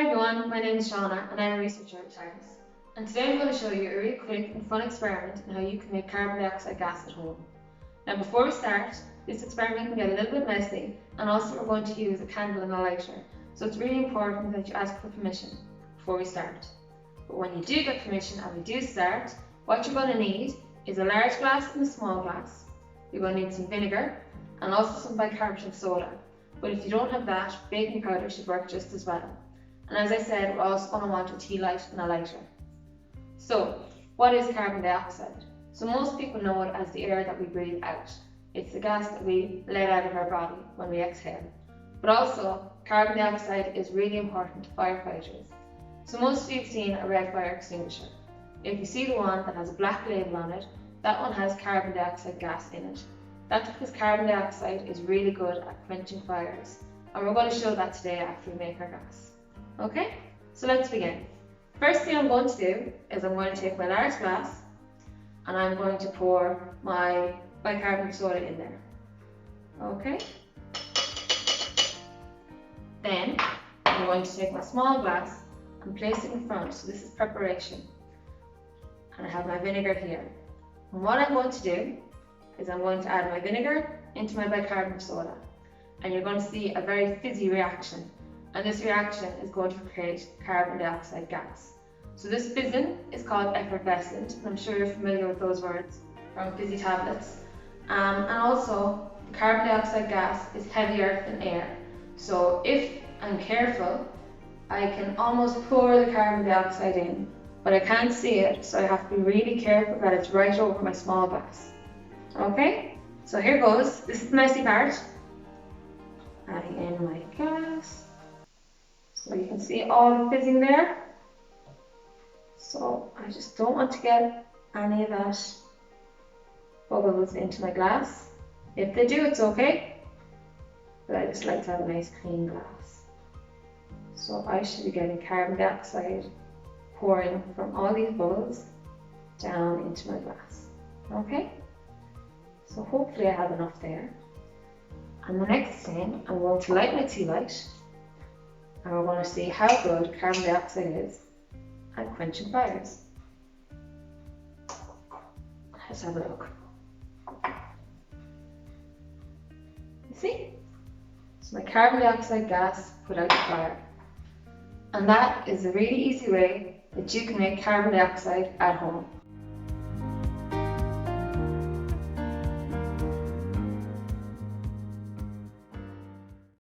everyone, my name is Shauna and I'm a researcher at Teagasc. And today I'm going to show you a really quick and fun experiment on how you can make carbon dioxide gas at home. Now before we start, this experiment can get a little bit messy, and also we're going to use a candle and a lighter. So it's really important that you ask for permission before we start. But when you do get permission and we do start, what you're going to need is a large glass and a small glass. You're going to need some vinegar and also some bicarbonate of soda. But if you don't have that, baking powder should work just as well. And as I said, we're also going to want a tea light and a lighter. So, what is carbon dioxide? So most people know it as the air that we breathe out. It's the gas that we let out of our body when we exhale. But also, carbon dioxide is really important to firefighters. So most of you have seen a red fire extinguisher. If you see the one that has a black label on it, that one has carbon dioxide gas in it. That's because carbon dioxide is really good at quenching fires. And we're going to show that today after we make our gas. Okay, so let's begin. First thing I'm going to do is I'm going to take my large glass and I'm going to pour my bicarbonate soda in there. Okay. Then I'm going to take my small glass and place it in front. So this is preparation. And I have my vinegar here. And what I'm going to do is I'm going to add my vinegar into my bicarbonate soda. And you're going to see a very fizzy reaction. And this reaction is going to create carbon dioxide gas. So this fizzing is called effervescent, and I'm sure you're familiar with those words from fizzy tablets. And also, the carbon dioxide gas is heavier than air. So if I'm careful, I can almost pour the carbon dioxide in, but I can't see it, so I have to be really careful that it's right over my small glass. Okay, so here goes. This is the messy part. Adding in my gas. So you can see all the fizzing there. So I just don't want to get any of that bubbles into my glass. If they do, it's okay. But I just like to have a nice clean glass. So I should be getting carbon dioxide pouring from all these bubbles down into my glass. Okay? So hopefully I have enough there. And the next thing, I'm going to light my tea light. And we're going to see how good carbon dioxide is at quenching fires. Let's have a look. You see? So my carbon dioxide gas put out the fire. And that is a really easy way that you can make carbon dioxide at home.